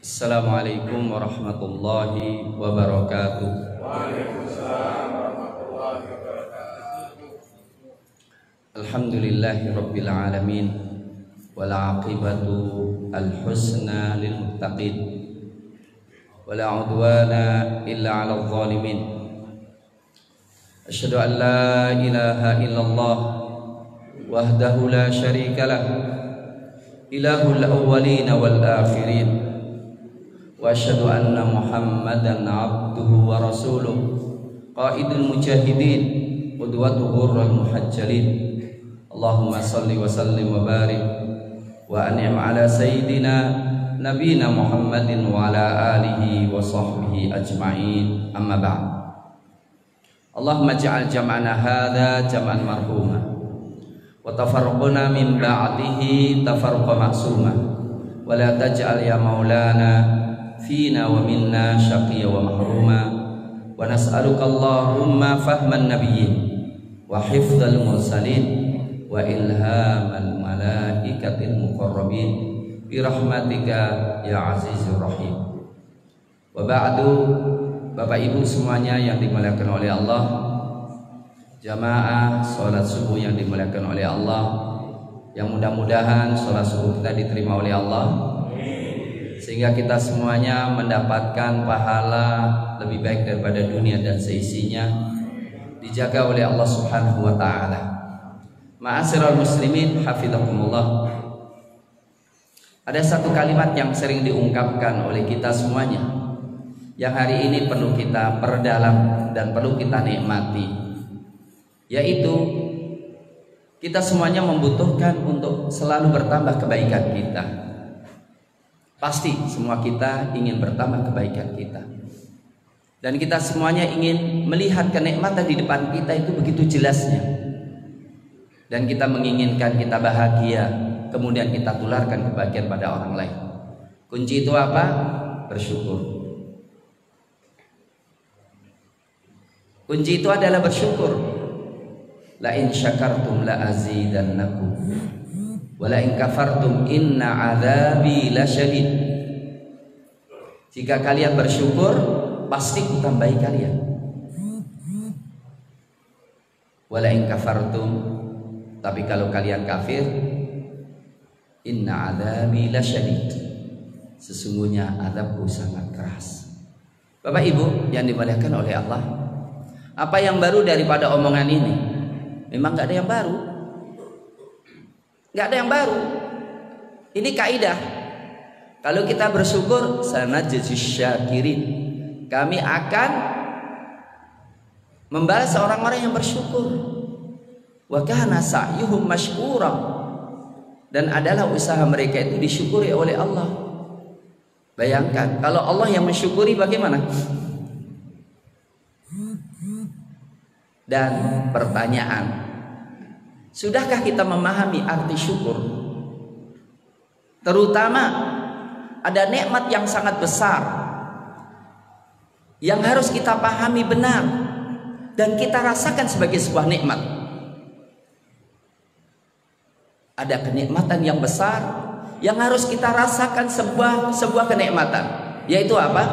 Assalamualaikum warahmatullahi wabarakatuh. Waalaikumsalam warahmatullahi wabarakatuh. Alhamdulillahi rabbil alamin, wal aqibatu al husna lil muttaqin, wala udwana illa 'alal zalimin. Asyhadu an la ilaha illallah wahdahu la syarika lah, ilahul awwalin wal akhirin. Wa asyhadu anna Muhammadan abduhu wa rasuluh, qaidul mujahidin, qudwatu ghurral muhajjalin. Allahumma salli wa sallim wa barik wa an'im ala sayyidina nabiyina Muhammadin wa ala alihi wa sahbihi ajma'in. Amma ba'd. Allahumma ij'al jam'ana hadza jam'an marhuma wa tafarruquna min ba'dihi tafarruqa ma'suma wa la taj'al ya maulana fina wa minna syaqiyya wa mahruma wa nas'aluka Allahumma fahman nabiyyin wa hifdzal mursalin wa ilhamal malaikatil muqarrabin bi rahmatika ya azizur rahim. Wa ba'du. Bapak Ibu semuanya yang dimuliakan oleh Allah, jamaah salat subuh yang dimuliakan oleh Allah, yang mudah-mudahan salat subuh kita diterima oleh Allah, sehingga kita semuanya mendapatkan pahala lebih baik daripada dunia dan seisinya, dijaga oleh Allah Subhanahu wa taala. Ma'asyiral muslimin hafizakumullah. Ada satu kalimat yang sering diungkapkan oleh kita semuanya, yang hari ini perlu kita perdalam dan perlu kita nikmati, yaitu kita semuanya membutuhkan untuk selalu bertambah kebaikan kita. Pasti semua kita ingin bertambah kebaikan kita, dan kita semuanya ingin melihat kenikmatan di depan kita itu begitu jelasnya, dan kita menginginkan kita bahagia, kemudian kita tularkan kebahagiaan pada orang lain. Kunci itu apa? Bersyukur. Kunci itu adalah bersyukur. La in syakartum la azidannakum wa la in kafartum inna adzabi lasyadid. Jika kalian bersyukur, pasti ku tambahi kalian. Wa la in kafartum, tapi kalau kalian kafir, inna adzabi lasyadid, sesungguhnya azabku sangat keras. Bapak Ibu yang dimuliakan oleh Allah, apa yang baru daripada omongan ini? Memang gak ada yang baru. Gak ada yang baru. Ini kaidah. Kalau kita bersyukur, sanajzis syakirin, kami akan membalas orang-orang yang bersyukur. Wa kana sa'yuhum mashkura, dan adalah usaha mereka itu disyukuri oleh Allah. Bayangkan kalau Allah yang mensyukuri, bagaimana? Dan pertanyaan, sudahkah kita memahami arti syukur? Terutama ada nikmat yang sangat besar yang harus kita pahami benar dan kita rasakan sebagai sebuah nikmat. Ada kenikmatan yang besar yang harus kita rasakan sebuah kenikmatan, yaitu apa?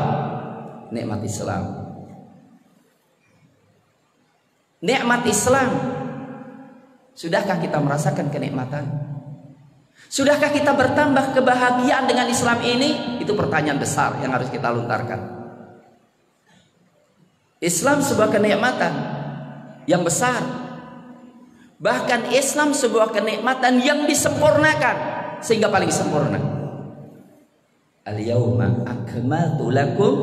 Nikmat Islam. Nikmat Islam. Sudahkah kita merasakan kenikmatan? Sudahkah kita bertambah kebahagiaan dengan Islam ini? Itu pertanyaan besar yang harus kita lontarkan. Islam sebuah kenikmatan yang besar. Bahkan Islam sebuah kenikmatan yang disempurnakan sehingga paling sempurna. Al-yauma akmaltu lakum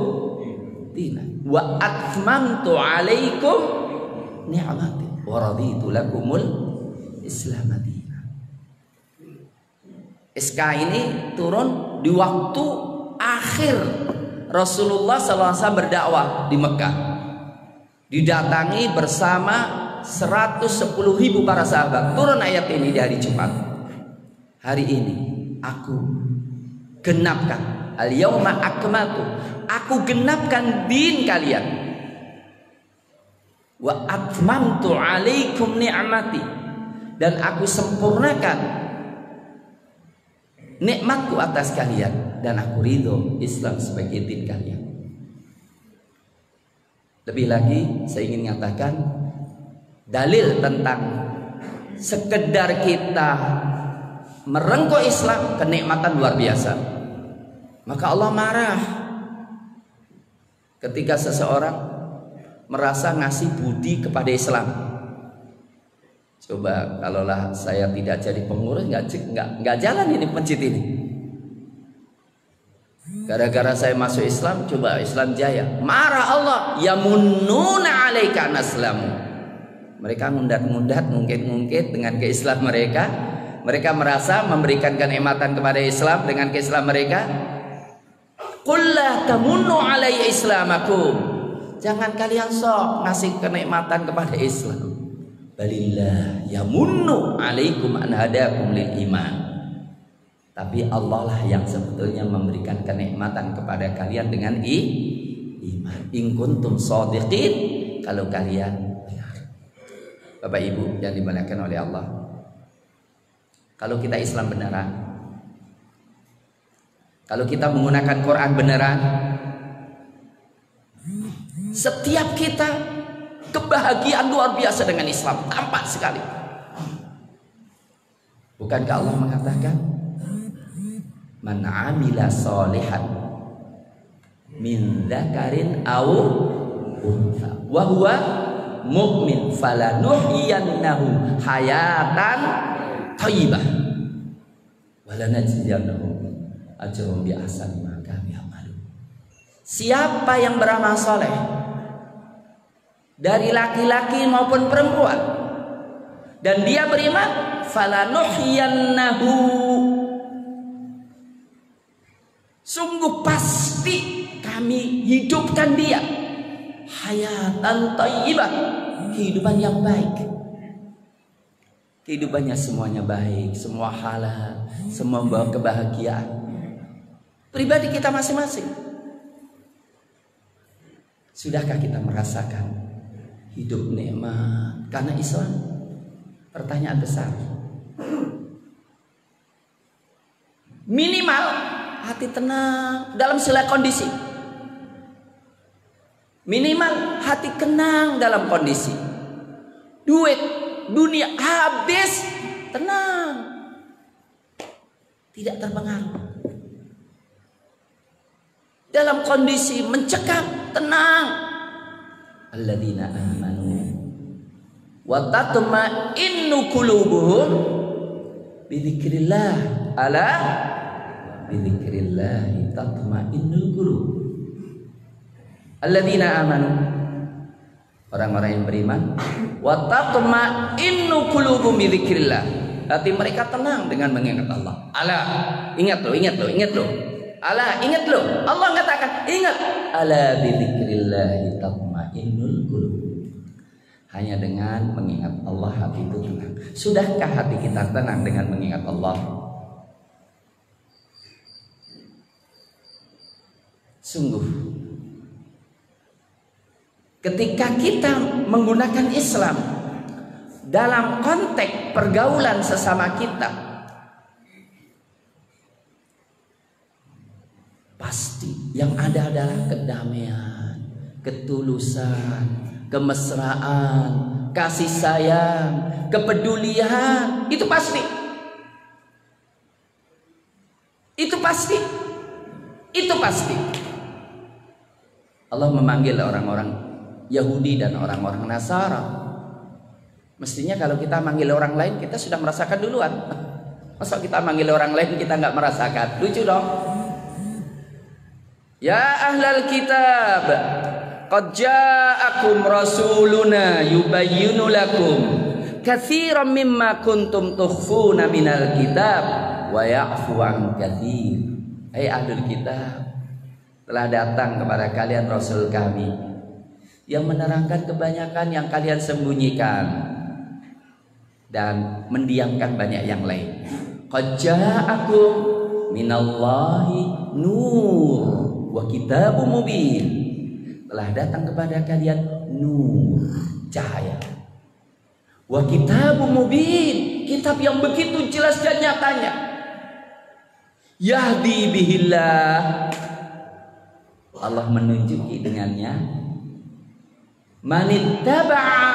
dinakum wa atmamtu alaikum ni'mati wa raditu lakumul Islam madinah. SK ini turun di waktu akhir Rasulullah SAW berdakwah di Mekah, didatangi bersama 110.000 para sahabat. Turun ayat ini di hari Jumat. Hari ini aku genapkan, al-yauma akmaltu, aku genapkan din kalian, wa atmamtu alaikum ni'mati, dan aku sempurnakan nikmatku atas kalian dan aku ridho Islam sebagai din kalian. Lebih lagi saya ingin mengatakan dalil tentang sekedar kita merengkuh Islam kenikmatan luar biasa. Maka Allah marah ketika seseorang merasa ngasih budi kepada Islam. Coba kalaulah saya tidak jadi pengurus, nggak jalan ini masjid ini. Gara-gara saya masuk Islam, coba Islam jaya. Marah Allah, yamunnuna 'alaika naslamu. Mereka ngundat-ngundat, ngungkit-ngungkit dengan keislaman mereka. Mereka merasa memberikan kenikmatan kepada Islam dengan keislaman mereka. Qul la tamunnu 'alayya islamakum. Jangan kalian sok ngasih kenikmatan kepada Islam. Balillah yamunnu 'alaikum an hadakum lil iman. Tapi Allah lah yang sebetulnya memberikan kenikmatan kepada kalian dengan iman. In kuntum shadiqin, kalau kalian benar. Bapak Ibu yang dimuliakan oleh Allah, kalau kita Islam beneran, kalau kita menggunakan Quran beneran, setiap kita kebahagiaan luar biasa dengan Islam, tampak sekali. Bukankah Allah mengatakan, man amila solihan min dzakarin aw untha wa huwa mu'min falanuhyiyannahu hayatan thayyibah wa lanajziyannahum ajrahum bi ahsani ma kanu ya'malun. Siapa yang beramal soleh dari laki-laki maupun perempuan dan dia beriman, falanuhyiyannahu, sungguh pasti kami hidupkan dia hayatan thayyibah, kehidupan yang baik. Kehidupannya semuanya baik, semua halal, semua membawa kebahagiaan. Pribadi kita masing-masing. Sudahkah kita merasakan hidup nikmat karena Islam? Pertanyaan besar. Minimal hati tenang dalam segala kondisi. Minimal hati tenang dalam kondisi. Duit dunia habis, tenang, tidak terpengaruh. Dalam kondisi mencekam, tenang. Alladzina amanu wa tatma'innu qulubuhum bidzikrillah, ala bidzikrillah tatma'innul qulub. Alladzina amanu, orang-orang yang beriman, wa tatma'innu qulubuhum bidzikrillah, hati mereka tenang dengan mengingat Allah. Ala, ingat lo, ingat lo, ingat lo. Ala, ingat lo. Allah katakan, ingat. Ala bidzikrillah tatma'innul qulub. Hanya dengan mengingat Allah hati itu tenang. Sudahkah hati kita tenang dengan mengingat Allah? Sungguh, ketika kita menggunakan Islam dalam konteks pergaulan sesama kita, pasti yang ada adalah kedamaian, ketulusan, kemesraan, kasih sayang, kepedulian. Itu pasti. Itu pasti. Itu pasti. Allah memanggil orang-orang Yahudi dan orang-orang Nasara. Mestinya kalau kita manggil orang lain, kita sudah merasakan duluan. Masa kita manggil orang lain kita nggak merasakan? Lucu dong. Ya ahlal kitab, qad ja'akum rasuluna yubayyinu lakum katsiran mimma kuntum tukhfuna minal kitab wa ya'fu an katsir. Hai ahlul kitab, telah datang kepada kalian Rasul kami yang menerangkan kebanyakan yang kalian sembunyikan dan mendiamkan banyak yang lain. Qad ja'akum minallahi nur wa kitabun mubin. Telah datang kepada kalian nur, cahaya. Wa kitabun mubin, kitab yang begitu jelas dan nyatanya. Yahdi bihillah, Allah menunjuki dengannya. Manittaba'a,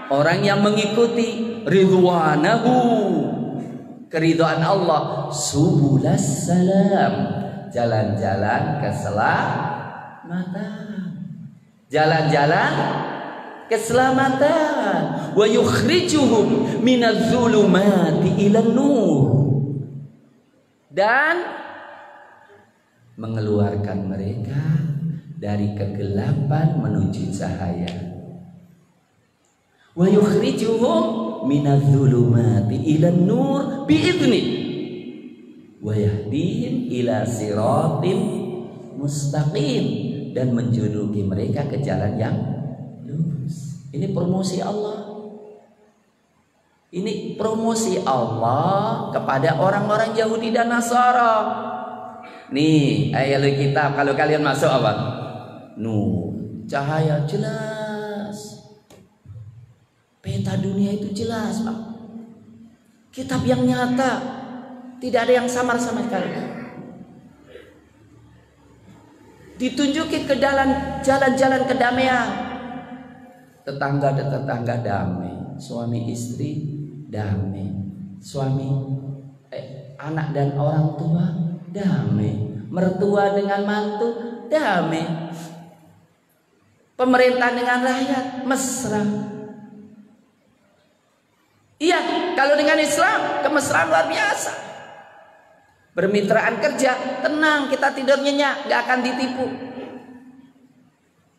orang yang mengikuti ridwanahu, keridhaan Allah, subulas salam, jalan-jalan keselamatan, jalan-jalan keselamatan. Wa yukhrijuhum minadh-dhulumati ilan nur, dan mengeluarkan mereka dari kegelapan menuju cahaya. Wa yukhrijuhum minadh-dhulumati ilan nur bi'idzni wa yahdihim ila siratim mustaqim, dan menjuluki mereka ke jalan yang lurus. Ini promosi Allah. Ini promosi Allah kepada orang-orang Yahudi dan Nasara. Nih, ayat kitab, kalau kalian masuk apa? Nur, cahaya jelas. Peta dunia itu jelas, Pak. Kitab yang nyata, tidak ada yang samar sama sekali. Ditunjuki ke jalan-jalan kedamaian. Tetangga damai, suami istri damai, anak dan orang tua damai, mertua dengan mantu damai, pemerintah dengan rakyat mesra. Iya, kalau dengan Islam kemesraan luar biasa. Bermitraan kerja tenang, kita tidur nyenyak, gak akan ditipu.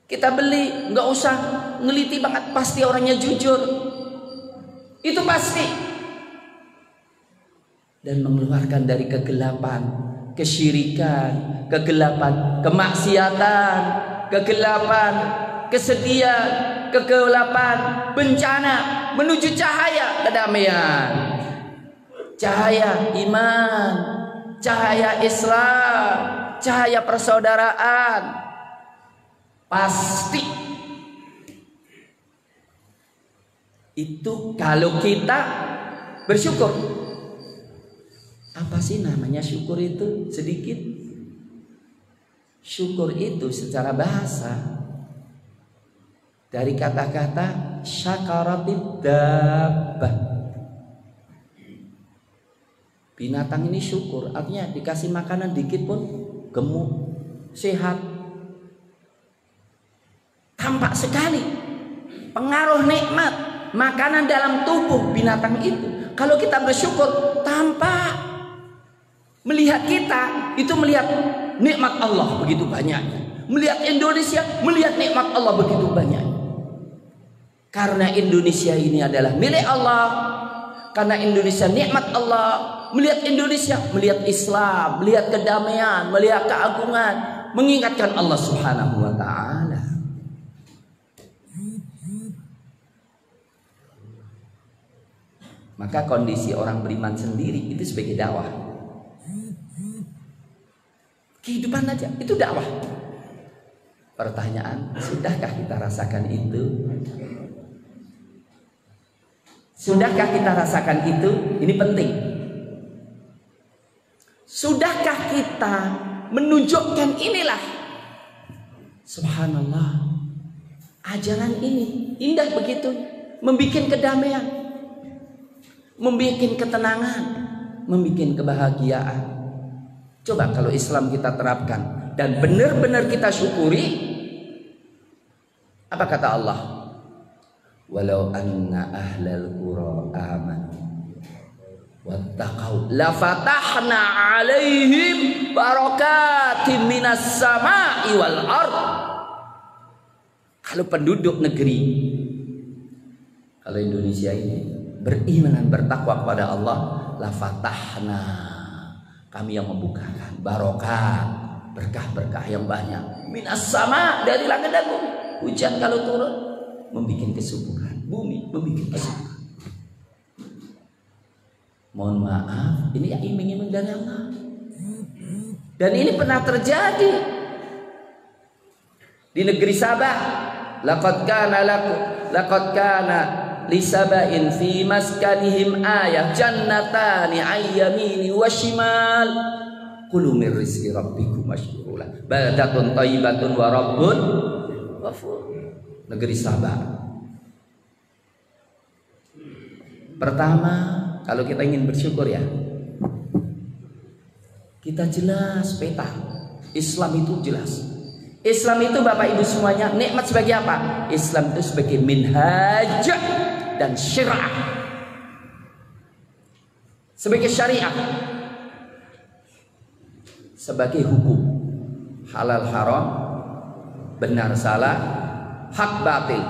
Kita beli, gak usah ngeliti banget, pasti orangnya jujur. Itu pasti. Dan mengeluarkan dari kegelapan kesyirikan, kegelapan kemaksiatan, kegelapan kesedihan, kegelapan bencana, menuju cahaya kedamaian, cahaya iman, cahaya Islam, cahaya persaudaraan. Pasti itu kalau kita bersyukur. Apa sih namanya syukur itu? Sedikit. Syukur itu secara bahasa dari kata-kata syakaratid dabbah. Binatang ini syukur, artinya dikasih makanan dikit pun gemuk, sehat. Tampak sekali pengaruh nikmat makanan dalam tubuh binatang itu. Kalau kita bersyukur, tampak melihat kita itu melihat nikmat Allah begitu banyaknya. Melihat Indonesia, melihat nikmat Allah begitu banyak. Karena Indonesia ini adalah milik Allah, karena Indonesia nikmat Allah. Melihat Indonesia, melihat Islam, melihat kedamaian, melihat keagungan, mengingatkan Allah Subhanahu wa ta'ala. Maka kondisi orang beriman sendiri itu sebagai dakwah. Kehidupan aja itu dakwah. Pertanyaan, sudahkah kita rasakan itu? Sudahkah kita rasakan itu? Ini penting. Sudahkah kita menunjukkan inilah? Subhanallah, ajaran ini indah begitu, membikin kedamaian, membikin ketenangan, membikin kebahagiaan. Coba kalau Islam kita terapkan dan benar-benar kita syukuri, apa kata Allah? Walau anna ahlal qura amanu wattaqau la fatahna alaihim barakatim minas sama'i wal ard. Kalau penduduk negeri, kalau Indonesia ini beriman dan bertakwa kepada Allah, la fatahna, kami yang membukakan barokah, berkah-berkah yang banyak minas sama, dari langit dan bumi. Hujan kalau turun membuat kesuburan, bumi membuat kesuburan. Mohon maaf, ini iming-iming dari Allah. Dan ini pernah terjadi di negeri Sabah. Laqad kana lisabain fi maskanihim ayah jannatani ayyamini wa shimal Kulu min rizqi rabbikum washkurulah. Baldatun thayyibatun wa rabbun ghafur. Negeri sabar. Pertama, kalau kita ingin bersyukur ya, kita jelas peta. Islam itu jelas. Islam itu Bapak Ibu semuanya nikmat sebagai apa? Islam itu sebagai minhaj dan syariah. Sebagai syariah. Sebagai hukum. Halal haram, benar salah, hak batil.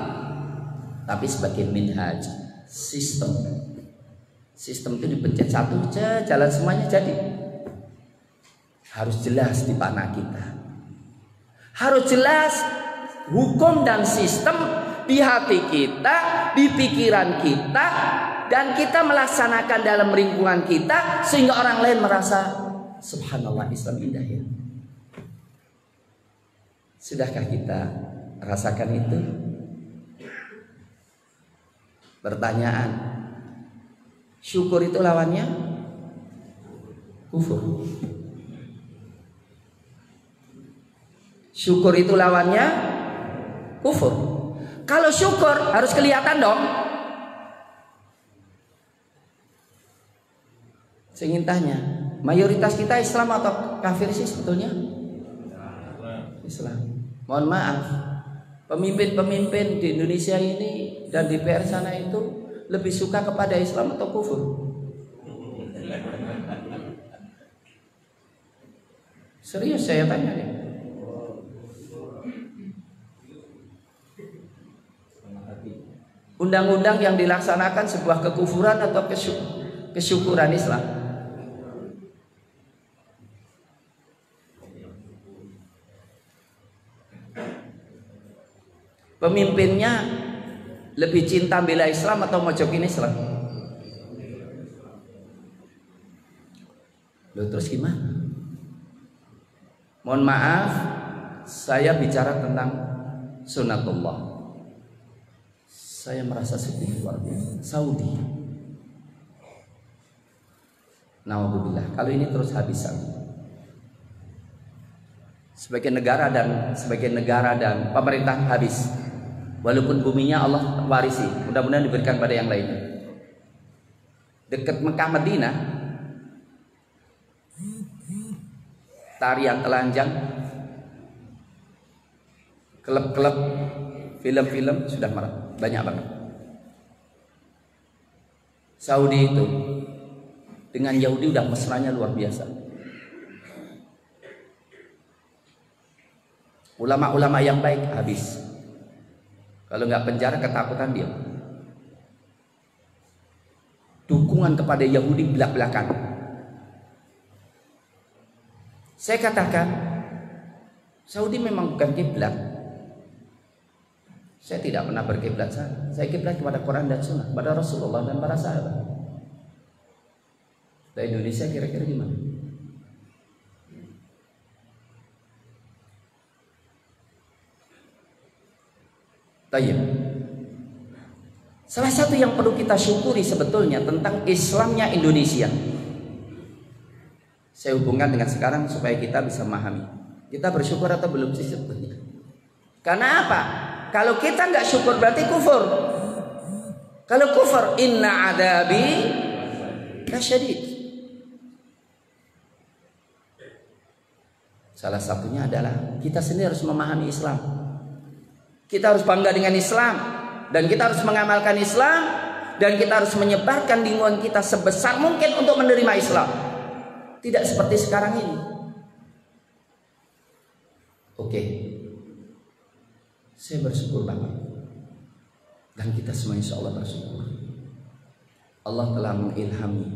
Tapi sebagai minhaj, sistem. Sistem itu dipencet satu, jalan semuanya jadi. Harus jelas di panah kita. Harus jelas hukum dan sistem di hati kita, di pikiran kita, dan kita melaksanakan dalam lingkungan kita sehingga orang lain merasa subhanallah Islam indah ya. Sudahkah kita rasakan itu? Pertanyaan, syukur itu lawannya kufur. Syukur itu lawannya kufur. Kalau syukur harus kelihatan dong. Saya ingin tanya, mayoritas kita Islam atau kafir sih sebetulnya? Islam. Mohon maaf, pemimpin-pemimpin di Indonesia ini dan di PR sana itu lebih suka kepada Islam atau kufur? Serius saya tanya nih. Undang-undang yang dilaksanakan sebuah kekufuran atau kesyukuran Islam? Pemimpinnya lebih cinta bela Islam atau mojokin Islam? Loh, terus gimana? Mohon maaf, saya bicara tentang sunatullah. Saya merasa sedih luar biasa. Saudi. Nauzubillah. Kalau ini terus habis. Sebagai negara dan pemerintah habis. Walaupun buminya Allah warisi, mudah-mudahan diberikan pada yang lainnya. Dekat Mekah Madinah, tarian telanjang, klub-klub, film-film sudah banyak banget. Saudi itu dengan Yahudi udah mesranya luar biasa. Ulama-ulama yang baik habis. Kalau nggak penjara ketakutan dia. Dukungan kepada Yahudi belak-belakan. Saya katakan, Saudi memang bukan kiblat. Saya tidak pernah berkiblat sana. Saya kiblat kepada Quran dan Sunnah, kepada Rasulullah dan para sahabat. Dari Indonesia kira-kira gimana? Tayyib. Salah satu yang perlu kita syukuri sebetulnya tentang Islamnya Indonesia. Saya hubungkan dengan sekarang supaya kita bisa memahami. Kita bersyukur atau belum sih sebetulnya? Karena apa? Kalau kita nggak syukur berarti kufur. Kalau kufur, inna adabi lasyadid. Salah satunya adalah kita sendiri harus memahami Islam. Kita harus bangga dengan Islam dan kita harus mengamalkan Islam dan kita harus menyebarkan lingkungan kita sebesar mungkin untuk menerima Islam. Tidak seperti sekarang ini. Oke. Saya bersyukur banget. Dan kita semua insya Allah bersyukur. Allah telah mengilhami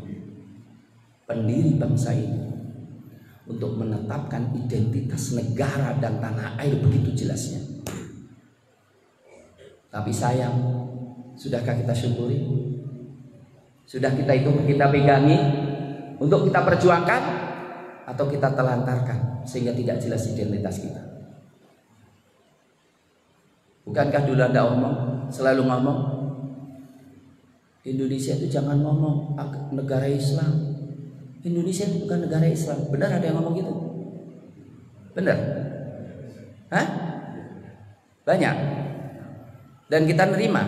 pendiri bangsa ini untuk menetapkan identitas negara dan tanah air begitu jelasnya. Tapi sayang, sudahkah kita syukuri? Sudah kita pegangi untuk kita perjuangkan atau kita telantarkan sehingga tidak jelas identitas kita? Bukankah dulu Anda selalu ngomong Indonesia itu jangan ngomong negara Islam, Indonesia itu bukan negara Islam. Benar ada yang ngomong gitu? Benar? Hah? Banyak. Dan kita nerima.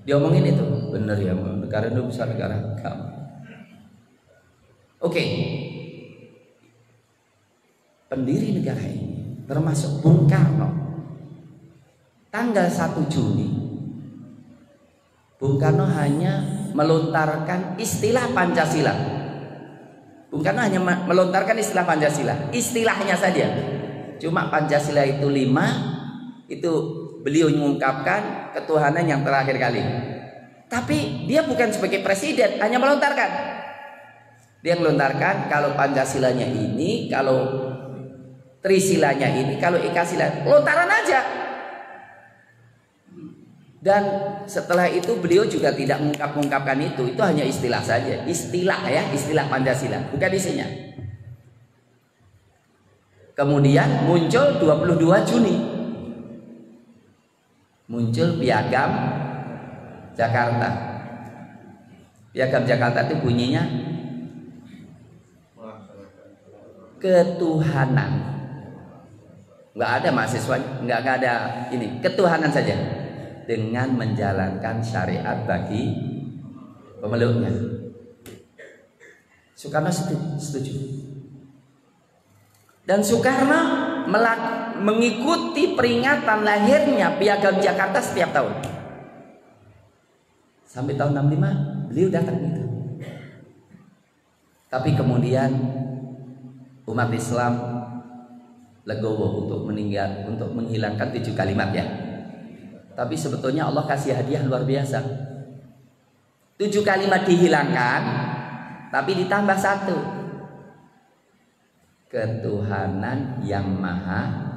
Diomongin itu. Benar ya, negara Indonesia negara agama. Oke. Pendiri negara ini termasuk Bung Karno. Tanggal 1 Juni Bung Karno hanya melontarkan istilah Pancasila. Bung Karno hanya melontarkan istilah Pancasila, istilahnya saja. Cuma Pancasila itu 5, itu beliau mengungkapkan ketuhanan yang terakhir kali. Tapi dia bukan sebagai presiden, hanya melontarkan. Dia melontarkan kalau Pancasilanya ini, kalau Trisilanya ini, kalau Ekasila, lontaran aja. Dan setelah itu beliau juga tidak mengungkapkan itu hanya istilah saja, istilah ya, istilah Pancasila, bukan isinya. Kemudian muncul 22 Juni, muncul Piagam Jakarta. Piagam Jakarta itu bunyinya ketuhanan. Nggak ada mahasiswa, nggak ada ini, ketuhanan saja. Dengan menjalankan syariat bagi pemeluknya. Soekarno setuju. Dan Soekarno mengikuti peringatan lahirnya Piagam Jakarta setiap tahun. Sampai tahun 65 beliau datang gitu. Tapi kemudian umat Islam legowo untuk menghilangkan 7 kalimat ya. Tapi sebetulnya Allah kasih hadiah luar biasa. 7 kalimat dihilangkan, tapi ditambah 1. Ketuhanan yang Maha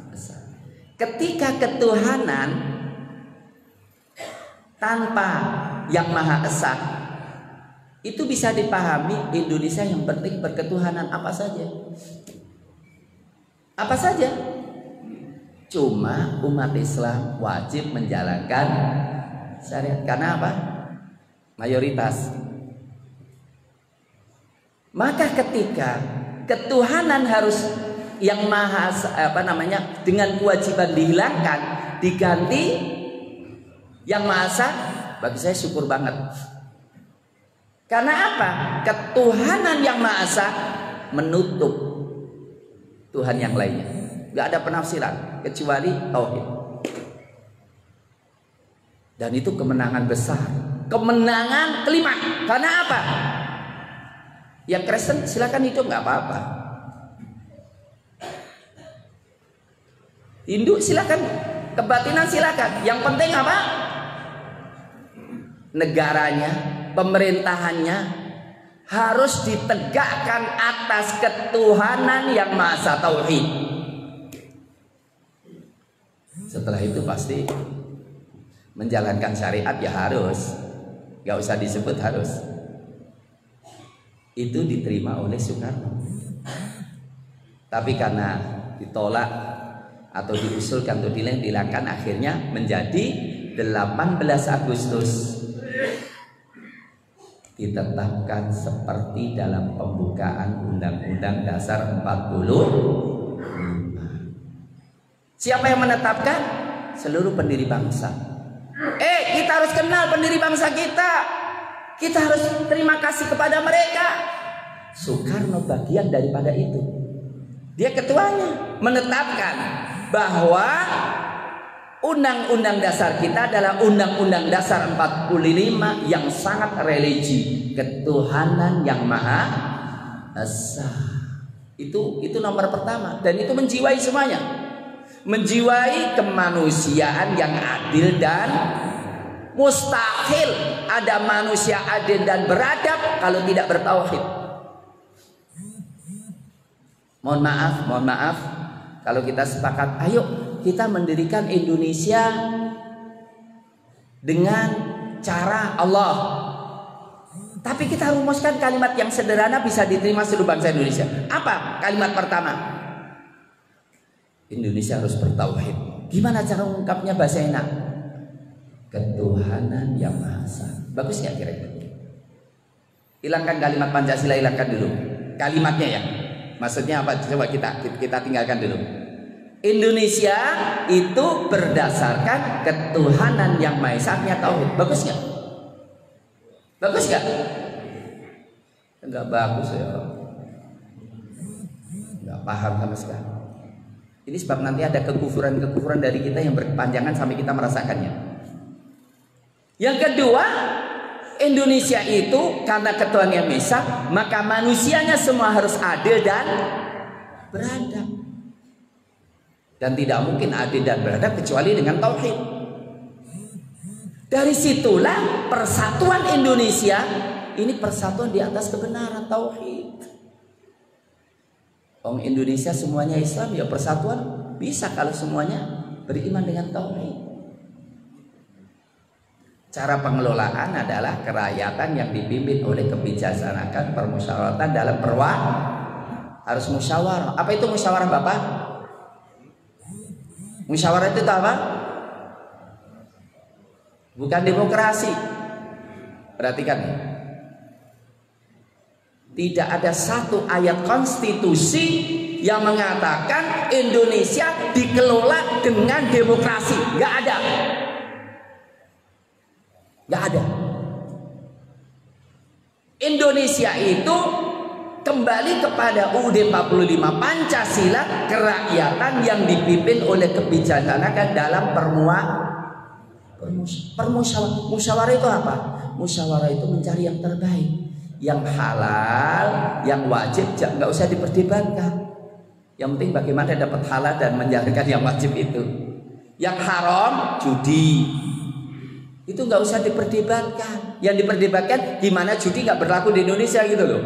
Esa. Ketika ketuhanan tanpa yang Maha Esa, itu bisa dipahami Indonesia yang penting berketuhanan apa saja. Apa saja. Cuma umat Islam wajib menjalankan syariat. Karena apa? Mayoritas. Maka ketika ketuhanan harus yang maha dengan kewajiban dihilangkan, diganti yang maha esa, bagi saya syukur banget. Karena apa? Ketuhanan yang maha esa menutup Tuhan yang lainnya. Gak ada penafsiran kecuali tauhid. Dan itu kemenangan besar, kemenangan kelima. Karena apa? Yang Kristen silakan hidup, nggak apa-apa. Hindu silakan, kebatinan silakan. Yang penting apa? Negaranya, pemerintahannya harus ditegakkan atas ketuhanan yang Maha Esa, tauhid. Setelah itu pasti menjalankan syariat ya harus, gak usah disebut harus. Itu diterima oleh Soekarno. Tapi karena ditolak atau diusulkan untuk dihilangkan, akhirnya menjadi 18 Agustus ditetapkan seperti dalam pembukaan Undang-Undang Dasar 45. Siapa yang menetapkan? Seluruh pendiri bangsa. Kita harus kenal pendiri bangsa kita. Kita harus terima kasih kepada mereka. Soekarno bagian daripada itu. Dia ketuanya, menetapkan bahwa Undang-Undang Dasar kita adalah Undang-Undang Dasar 45 yang sangat religi, ketuhanan yang Maha Esa. Itu nomor pertama, dan itu menjiwai semuanya. Menjiwai kemanusiaan yang adil dan mustahil ada manusia adil dan beradab kalau tidak bertauhid. Mohon maaf kalau kita sepakat, ayo kita mendirikan Indonesia dengan cara Allah. Tapi kita rumuskan kalimat yang sederhana bisa diterima seluruh bangsa Indonesia. Apa kalimat pertama? Indonesia harus bertauhid. Gimana cara mengungkapnya bahasa enak? Ketuhanan yang Maha Esa. Bagus nggak kira-kira? Hilangkan kalimat Pancasila, hilangkan dulu kalimatnya ya. Maksudnya apa? Coba kita tinggalkan dulu. Indonesia itu berdasarkan ketuhanan yang Maha Esa, tauhid. Bagus nggak? Bagus nggak? Enggak bagus ya. Enggak paham sama sekali. Ini sebab nanti ada kekufuran dari kita yang berkepanjangan sampai kita merasakannya. Yang kedua, Indonesia itu karena ketuhanan yang Maha Esa, maka manusianya semua harus adil dan beradab. Dan tidak mungkin adil dan beradab kecuali dengan tauhid. Dari situlah persatuan Indonesia, ini persatuan di atas kebenaran tauhid. Orang Indonesia semuanya Islam, ya persatuan bisa kalau semuanya beriman dengan tauhid. Cara pengelolaan adalah kerakyatan yang dipimpin oleh kebijaksanaan permusyawaratan dalam harus musyawarah. Apa itu musyawarah, Bapak? Musyawarah itu apa? Bukan demokrasi. Perhatikan ya. Tidak ada satu ayat konstitusi yang mengatakan Indonesia dikelola dengan demokrasi. Gak ada. Gak ada. Indonesia itu kembali kepada UUD 45 Pancasila, kerakyatan yang dipimpin oleh kebijaksanaan dalam musyawarah itu apa? Musyawarah itu mencari yang terbaik, yang halal, yang wajib, nggak usah diperdebatkan. Yang penting bagaimana dapat halal dan menjalankan yang wajib itu. Yang haram, judi. Itu nggak usah diperdebatkan. Yang diperdebatkan gimana judi nggak berlaku di Indonesia gitu loh.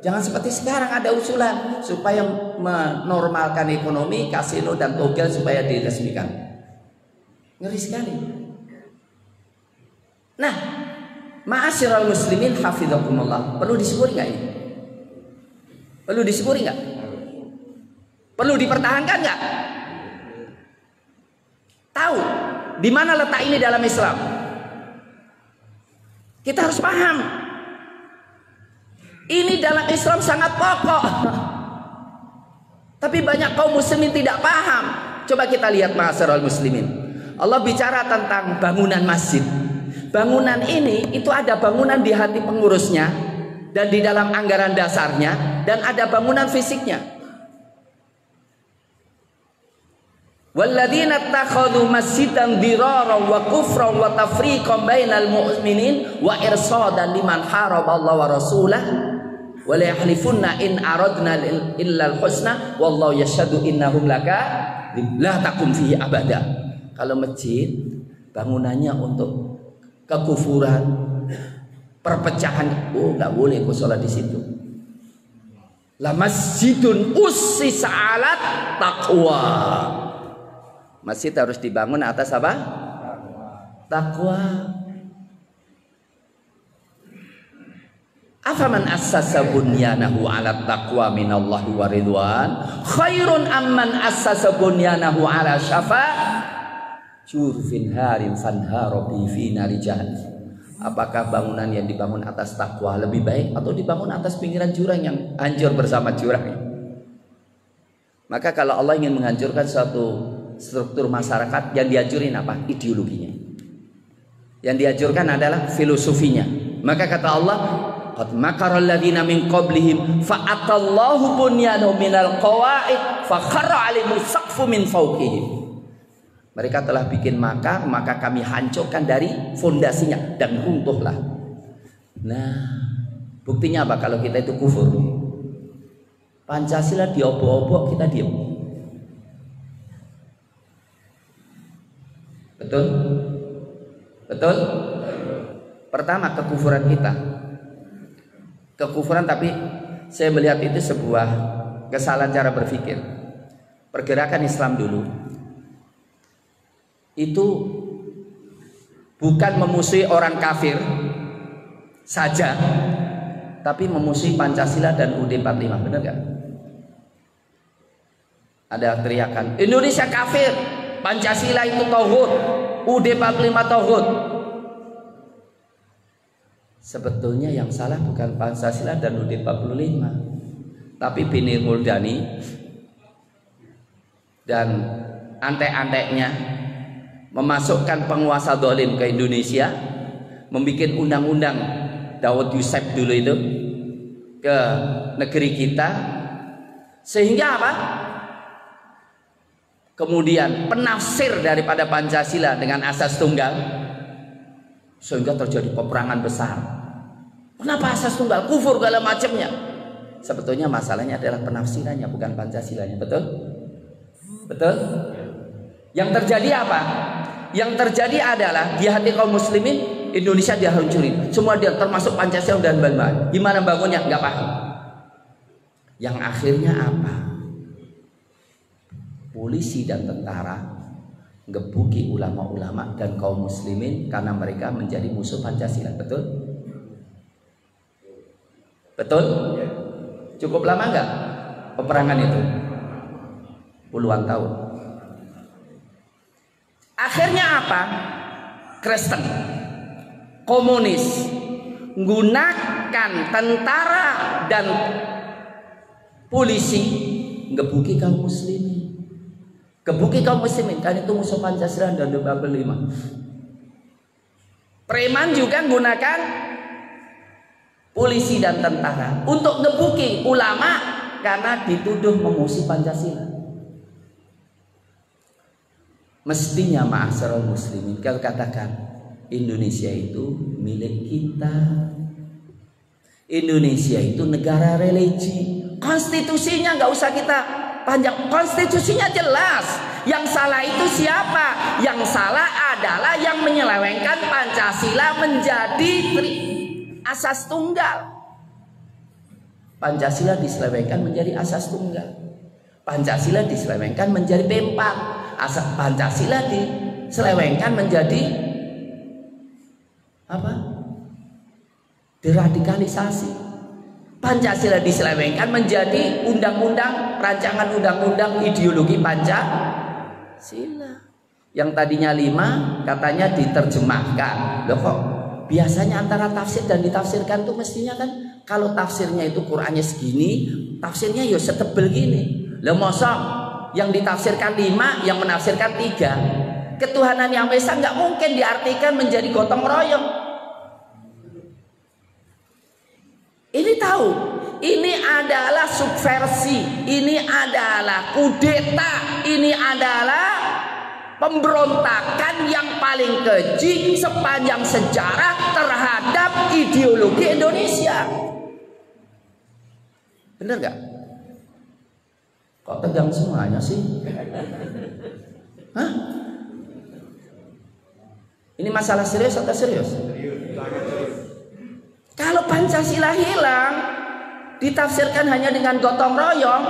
Jangan seperti sekarang ada usulan supaya menormalkan ekonomi, kasino dan togel supaya diresmikan. Ngeri sekali. Nah, ma'asyiral muslimin hafizakumullah, perlu disyukuri nggak ini? Perlu disyukuri nggak? Perlu dipertahankan nggak? Tahu di mana letak ini dalam Islam? Kita harus paham. Ini dalam Islam sangat pokok. Tapi banyak kaum muslimin tidak paham. Coba kita lihat ma'asyiral muslimin. Allah bicara tentang bangunan masjid. Bangunan ini itu ada bangunan di hati pengurusnya dan di dalam anggaran dasarnya, dan ada bangunan fisiknya. Walladzina takhadhu masjidan diraran wa kufran wa tafriqan bainal mu'minin wa irsadan liman haraballahu wa rasulah wa la yahlifunna in aradna illa al-husna wallahu yashhadu innahum la taqum fihi abada. Kalau masjid bangunannya untuk kekufuran, perpecahan, nggak boleh kau sholat di situ. La masjidun ussisa 'alat taqwa. Masjid harus dibangun atas apa? Takwa. Afaman assasa bunyanahu 'ala taqwa minallahi wa ridwan khairun amman assasa bunyanahu 'ala syafa jurfin harin fanhara bi fi nari jahannam. Apakah bangunan yang dibangun atas takwa lebih baik atau dibangun atas pinggiran jurang yang hancur bersama jurang? Maka kalau Allah ingin menghancurkan suatu struktur masyarakat, yang dihancurin apa? Ideologinya. Yang dihancurkan adalah filosofinya. Maka kata Allah, qad makaral ladzina min qablihim fa'atallahu bunyanahum minal qawaid fa kharra 'alaihim saqfu min fawqihim. Mereka telah bikin makar, maka kami hancurkan dari fondasinya dan runtuhlah. Nah, buktinya apa kalau kita itu kufur? Pancasila diobok-obok, kita diam. Betul? Betul? Pertama, kekufuran kita. Kekufuran, tapi saya melihat itu sebuah kesalahan cara berpikir. Pergerakan Islam dulu itu bukan memusuhi orang kafir saja, tapi memusuhi Pancasila dan UUD 45. Benar gak? Ada teriakan Indonesia kafir, Pancasila itu tauhid, UUD 45 tauhid. Sebetulnya yang salah bukan Pancasila dan UUD 45, tapi Binir Muldani dan antek-anteknya memasukkan penguasa dolim ke Indonesia, membuat undang-undang Daud Yusuf dulu itu ke negeri kita, sehingga apa? Kemudian penafsir daripada Pancasila dengan asas tunggal, sehingga terjadi peperangan besar. Kenapa asas tunggal? Kufur segala macamnya. Sebetulnya masalahnya adalah penafsirannya, bukan Pancasilanya. Betul? Betul? Yang terjadi apa? Yang terjadi adalah di hati kaum muslimin Indonesia dia hancurin. Semua dia termasuk Pancasila dan Balma. Gimana bangunnya? Nggak paham. Yang akhirnya apa? Polisi dan tentara ngebuki ulama-ulama dan kaum muslimin karena mereka menjadi musuh Pancasila. Betul? Betul? Cukup lama nggak peperangan itu? Puluhan tahun. Akhirnya apa? Kristen, komunis menggunakan tentara dan polisi ngebuki kaum muslimin. Gebuki kaum muslimin, kan itu musuh Pancasila dan UUD 45. Preman juga menggunakan polisi dan tentara untuk ngebuki ulama karena dituduh memusuhi Pancasila. Mestinya ma'asyiral muslimin kalau katakan Indonesia itu milik kita. Indonesia itu negara religi. Konstitusinya nggak usah kita panjang, konstitusinya jelas. Yang salah itu siapa? Yang salah adalah yang menyelewengkan Pancasila menjadi asas tunggal. Pancasila diselewengkan menjadi asas tunggal. Pancasila diselewengkan menjadi P4. Asas Pancasila diselewengkan menjadi apa? Deradikalisasi. Pancasila diselewengkan menjadi undang-undang, rancangan undang-undang ideologi Pancasila. Yang tadinya 5 katanya diterjemahkan. Loh kok biasanya antara tafsir dan ditafsirkan tuh mestinya kan kalau tafsirnya itu Qur'annya segini, tafsirnya ya setebel gini. Loh masa yang ditafsirkan 5, yang menafsirkan 3. Ketuhanan yang Esa nggak mungkin diartikan menjadi gotong royong. Ini tahu, ini adalah subversi, ini adalah kudeta, ini adalah pemberontakan yang paling keji sepanjang sejarah terhadap ideologi Indonesia. Bener nggak? Kok tegang semuanya sih? Hah? Ini masalah serius atau serius? Kalau Pancasila hilang, ditafsirkan hanya dengan gotong royong,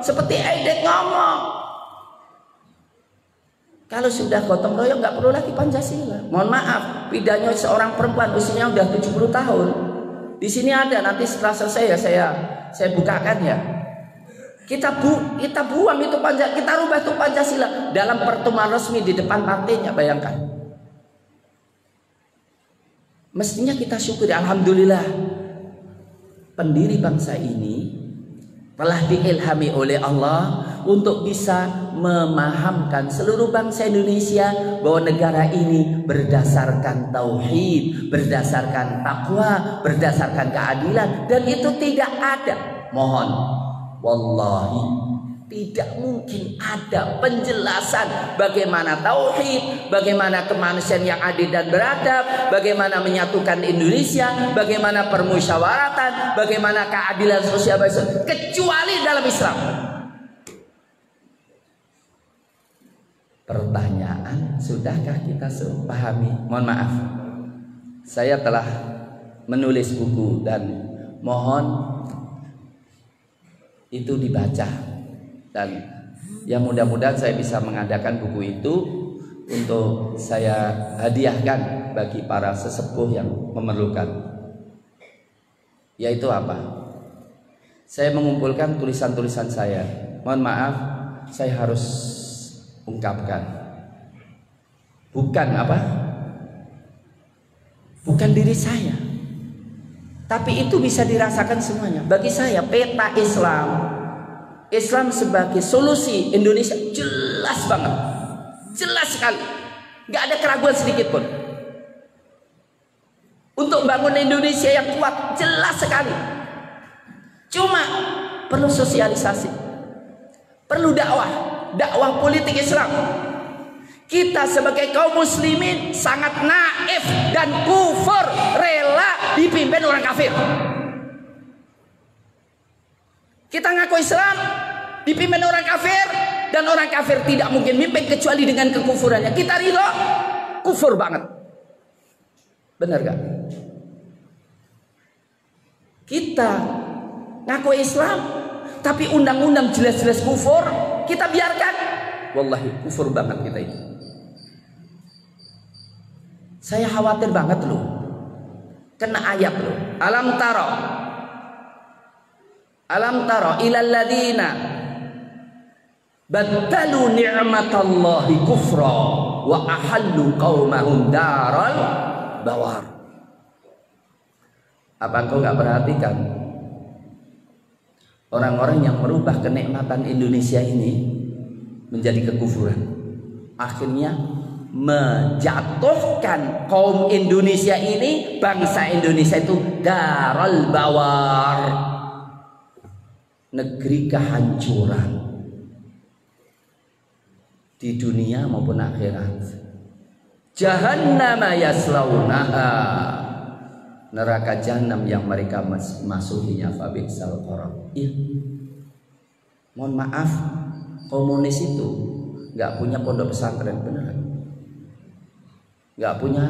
seperti Aidek ngomong. Kalau sudah gotong royong nggak perlu lagi Pancasila. Mohon maaf, pidanya seorang perempuan usianya udah 70 tahun. Di sini ada, nanti setelah selesai ya saya bukakan ya. Kita buang itu Pancasila, kita rubah itu Pancasila dalam pertemuan resmi di depan partainya, bayangkan. Mestinya kita syukuri, alhamdulillah pendiri bangsa ini telah diilhami oleh Allah untuk bisa memahamkan seluruh bangsa Indonesia bahwa negara ini berdasarkan tauhid, berdasarkan takwa, berdasarkan keadilan, dan itu tidak ada. Mohon, wallahi tidak mungkin ada penjelasan bagaimana tauhid, bagaimana kemanusiaan yang adil dan beradab, bagaimana menyatukan Indonesia, bagaimana permusyawaratan, bagaimana keadilan sosial kecuali dalam Islam. Pertanyaan, sudahkah kita pahami? Mohon maaf, saya telah menulis buku dan mohon itu dibaca. Dan ya mudah-mudahan saya bisa mengadakan buku itu untuk saya hadiahkan bagi para sesepuh yang memerlukan. Yaitu apa? Saya mengumpulkan tulisan-tulisan saya. Mohon maaf, saya harus ungkapkan. Bukan apa? Bukan diri saya. Tapi itu bisa dirasakan semuanya. Bagi saya peta Islam sebagai solusi Indonesia jelas banget, jelas sekali, nggak ada keraguan sedikit pun. Untuk bangun Indonesia yang kuat jelas sekali. Cuma perlu sosialisasi, perlu dakwah politik Islam. Kita sebagai kaum muslimin sangat naif dan kufur, rela dipimpin orang kafir. Kita ngaku Islam, dipimpin orang kafir, dan orang kafir tidak mungkin mimpin kecuali dengan kekufurannya. Kita ridho, kufur banget. Benar gak? Kita ngaku Islam, tapi undang-undang jelas-jelas kufur, kita biarkan. Wallahi kufur banget kita itu. Saya khawatir banget loh, kena ayat loh. Alam taro ilal ladina baddalu ni'matallahi kufra wa ahallu qaumahum daral bawar. Apa engkau gak perhatikan orang-orang yang merubah kenikmatan Indonesia ini menjadi kekufuran, akhirnya menjatuhkan kaum Indonesia ini, bangsa Indonesia itu daral bawar, negeri kehancuran di dunia maupun akhirat. Jahannama yaslaunaha, neraka jahanam yang mereka masukinya, fabisal qarar. Iya. Mohon maaf, komunis itu nggak punya pondok pesantren, beneran. Nggak punya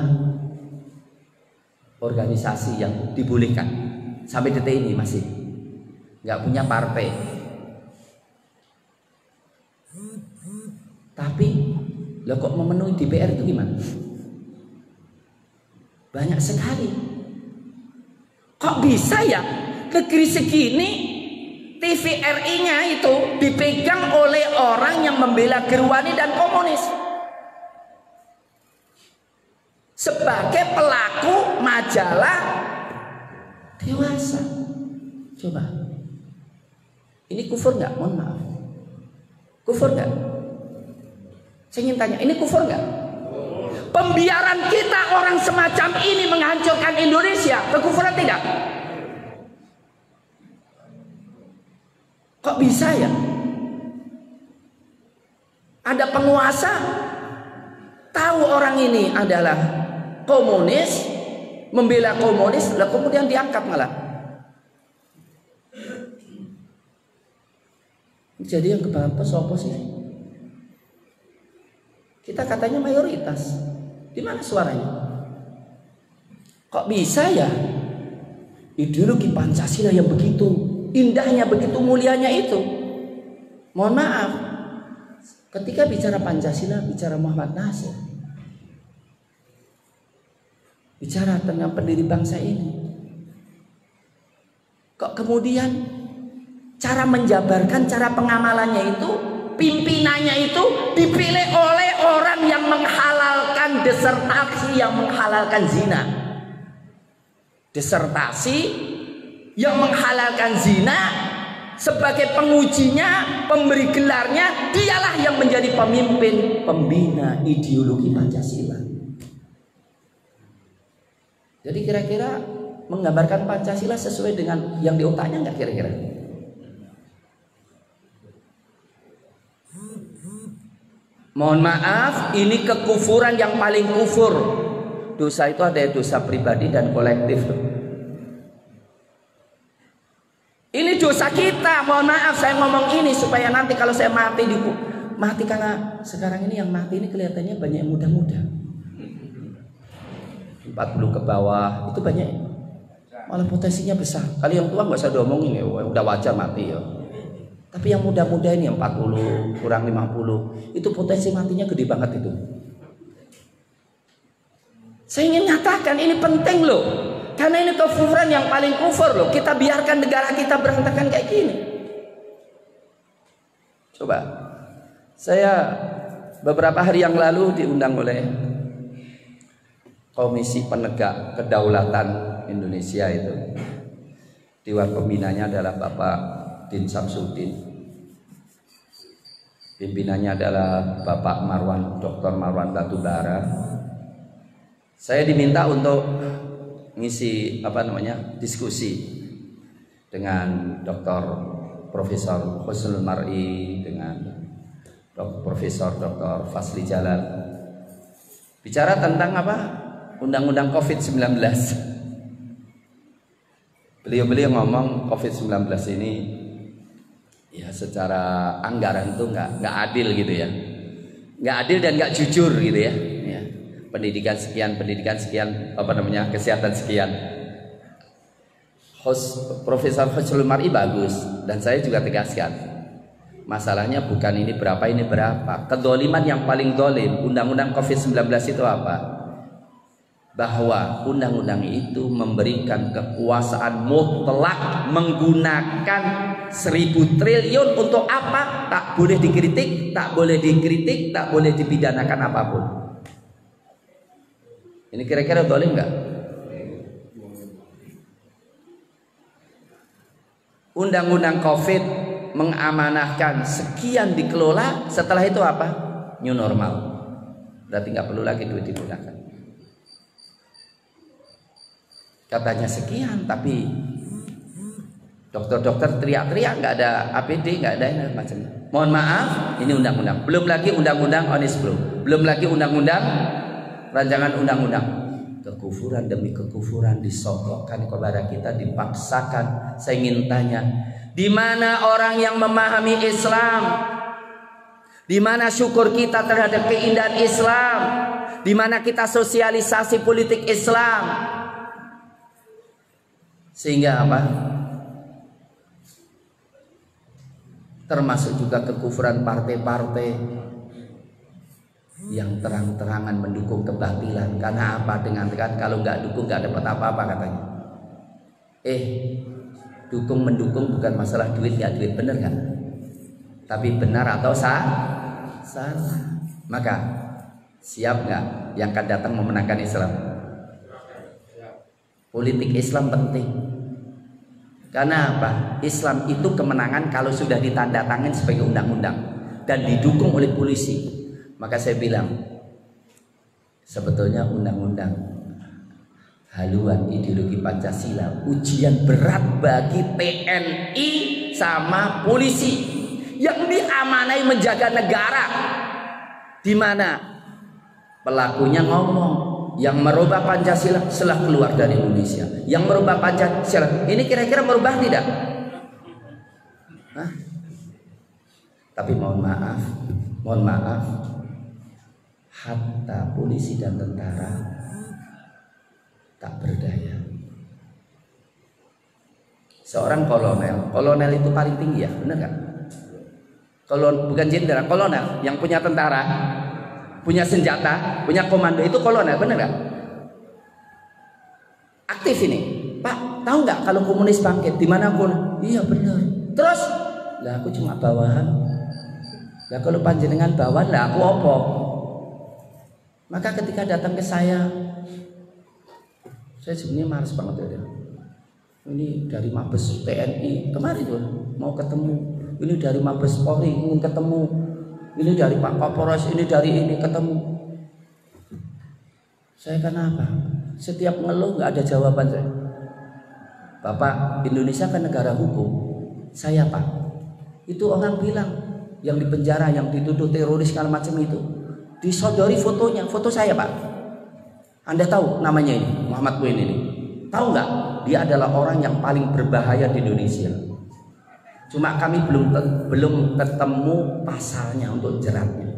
organisasi yang dibolehkan sampai detik ini, masih nggak punya partai. Tapi lo kok memenuhi DPR itu gimana? Banyak sekali. Kok bisa ya negeri segini TVRI-nya itu dipegang oleh orang yang membela Gerwani dan komunis sebagai pelaku majalah dewasa. Coba, ini kufur nggak? Mohon maaf, kufur nggak? Saya ingin tanya, ini kufur nggak? Pembiaran kita orang semacam ini menghancurkan Indonesia, kekufuran tidak? Kok bisa ya? Ada penguasa tahu orang ini adalah komunis, membela komunis, lah kemudian diangkat malah. Jadi yang keberapa siapa sih? Kita katanya mayoritas. Di mana suaranya? Kok bisa ya? Ideologi Pancasila yang begitu indahnya, begitu mulianya itu. Mohon maaf, ketika bicara Pancasila, bicara Muhammad Nasir, bicara tentang pendiri bangsa ini, kok kemudian cara menjabarkan, cara pengamalannya itu, pimpinannya itu dipilih oleh orang yang menghalalkan desertasi, yang menghalalkan zina. Desertasi yang menghalalkan zina, sebagai pengujinya, pemberi gelarnya, dialah yang menjadi pemimpin, pembina ideologi Pancasila. Jadi kira-kira menggambarkan Pancasila sesuai dengan yang di otaknya nggak kira-kira? Mohon maaf, ini kekufuran yang paling kufur. Dosa itu ada dosa pribadi dan kolektif. Ini dosa kita. Mohon maaf saya ngomong ini supaya nanti kalau saya mati karena sekarang ini yang mati ini kelihatannya banyak yang muda-muda. 40 ke bawah itu banyak, malah potensinya besar. Kali yang tua nggak usah diomongin ya, udah wajar mati ya. Tapi yang muda-muda ini yang 40 kurang 50 itu potensi matinya gede banget itu. Saya ingin nyatakan ini penting loh, karena ini kekufuran yang paling kufur loh. Kita biarkan negara kita berantakan kayak gini. Coba, saya beberapa hari yang lalu diundang oleh Komisi Penegak Kedaulatan Indonesia itu. Dewan pembinanya adalah Bapak Din Samsudin. Pimpinannya adalah Bapak Dr. Marwan Batubara. Saya diminta untuk ngisi diskusi dengan Dr. Profesor Husnul Mar'i, dengan Profesor Dr. Fasli Jalal. Bicara tentang Undang-undang COVID-19. Beliau ngomong COVID-19 ini ya secara anggaran itu nggak adil gitu ya, nggak adil dan nggak jujur gitu ya. Pendidikan sekian, kesehatan sekian. Profesor Husnul Mar'i bagus, dan saya juga tegaskan, masalahnya bukan ini berapa. Kedoliman yang paling dolim undang-undang COVID-19 itu apa? Bahwa undang-undang itu memberikan kekuasaan mutlak menggunakan 1.000 triliun untuk apa? Tak boleh dikritik, tak boleh dipidanakan apapun. Ini kira-kira dolim nggak? Undang-undang COVID mengamanahkan sekian dikelola, setelah itu apa? New normal. Berarti nggak perlu lagi duit digunakan. Katanya sekian, tapi dokter-dokter teriak-teriak, nggak ada APD, nggak ada ini macamnya. Mohon maaf, ini undang-undang. Belum lagi undang-undang Omnibus, belum lagi undang-undang rancangan undang-undang. Kekufuran demi kekufuran disogokkan kepada kita, dipaksakan. Saya ingin tanya, di mana orang yang memahami Islam? Di mana syukur kita terhadap keindahan Islam? Di mana kita sosialisasi politik Islam? Sehingga apa? Termasuk juga kekufuran partai-partai yang terang-terangan mendukung kebatilan. Karena apa? Dengan kalau nggak dukung nggak dapat apa-apa katanya. Mendukung bukan masalah duit, nggak duit, bener kan? Tapi benar atau salah? Maka siap nggak yang akan datang memenangkan Islam? Politik Islam penting. Karena apa? Islam itu kemenangan kalau sudah ditandatangani sebagai undang-undang dan didukung oleh polisi. Maka saya bilang, sebetulnya undang-undang haluan ideologi Pancasila ujian berat bagi TNI sama polisi yang diamanai menjaga negara, di mana pelakunya ngomong yang merubah Pancasila setelah keluar dari Indonesia, yang merubah Pancasila ini kira-kira merubah tidak? Tapi mohon maaf, hatta polisi dan tentara tak berdaya. Seorang kolonel itu paling tinggi ya, benar nggak? Bukan jenderal, kolonel yang punya tentara, punya senjata, punya komando, itu kolonel, benar nggak? Aktif ini, Pak. Tahu nggak kalau komunis bangkit di mana pun? Iya benar. Terus, lah aku cuma bawahan. Lah kalau panjenengan bawahan, lah aku opo? Maka ketika datang ke saya sebenarnya males banget ya. Ini dari Mabes TNI kemarin tuh mau ketemu. Ini dari Mabes Polri ingin ketemu. Ini dari Pak Kapolres, ini dari ini ketemu. Saya kenapa? Setiap ngeluh nggak ada jawaban saya. Bapak, Indonesia kan negara hukum. Saya Pak, itu orang bilang yang di penjara, yang dituduh teroris segala macam itu, disodori fotonya, foto saya Pak. Anda tahu namanya ini, Muhammad Muin ini. Tahu nggak? Dia adalah orang yang paling berbahaya di Indonesia. Cuma kami belum ketemu pasalnya untuk jeratnya.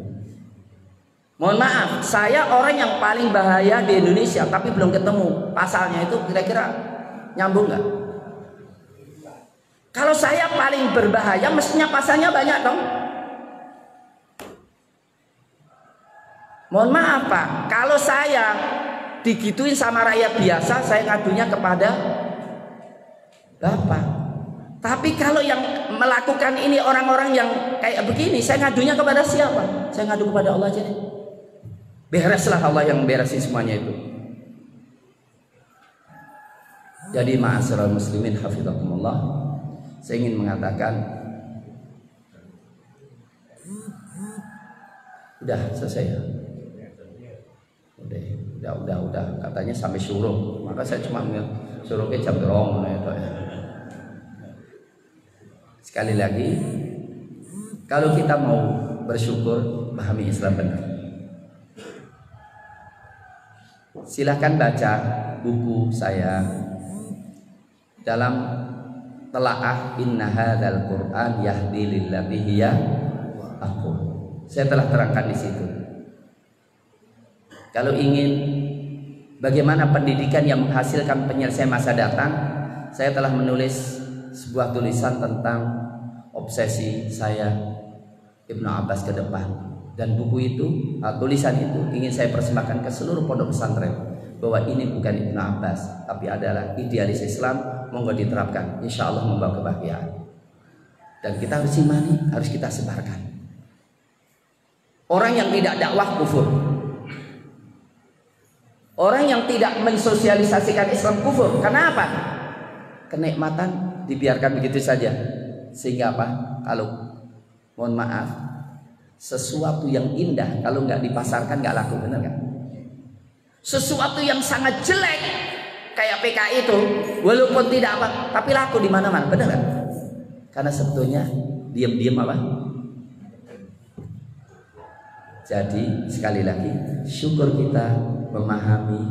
Mohon maaf, saya orang yang paling bahaya di Indonesia, tapi belum ketemu pasalnya itu. Kira-kira nyambung nggak? Kalau saya paling berbahaya, mestinya pasalnya banyak dong. Mohon maaf Pak, kalau saya digituin sama rakyat biasa, saya ngadunya kepada Bapak. Tapi kalau yang melakukan ini orang-orang yang kayak begini, saya ngadunya kepada siapa? Saya ngadu kepada Allah aja deh. Bereslah Allah yang beresin semuanya itu. Jadi ma'asyiral muslimin hafizakumullah, saya ingin mengatakan udah selesai ya. Udah katanya sampai suruh, maka saya cuma suruh ke jam berong ya. Sekali lagi, kalau kita mau bersyukur, pahami Islam benar. Silahkan baca buku saya dalam telaah Inna hadzal Qur'an yahdi lillati hiya aqwam. Saya telah terangkan di situ. Kalau ingin bagaimana pendidikan yang menghasilkan penyelesaian masa datang, saya telah menulis sebuah tulisan tentang obsesi saya Ibnu Abbas ke depan. Dan buku itu, tulisan itu ingin saya persembahkan ke seluruh pondok pesantren bahwa ini bukan Ibnu Abbas, tapi adalah idealis Islam. Monggo diterapkan, insya Allah membawa kebahagiaan. Dan kita harus imani, harus kita sebarkan. Orang yang tidak dakwah kufur. Orang yang tidak mensosialisasikan Islam kufur. Karena apa? Kenikmatan dibiarkan begitu saja. Sehingga apa? Kalau mohon maaf, sesuatu yang indah kalau nggak dipasarkan nggak laku, benar kan? Sesuatu yang sangat jelek kayak PKI itu, walaupun tidak apa, tapi laku di mana-mana, benar kan? Karena sebetulnya diam-diam apa? Jadi sekali lagi, syukur kita memahami,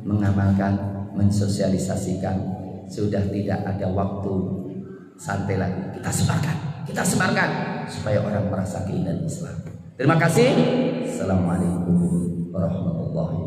mengamalkan, mensosialisasikan. Sudah tidak ada waktu santai lagi. Kita sebarkan supaya orang merasa keindahan Islam. Terima kasih. Assalamualaikum warahmatullahi wabarakatuh.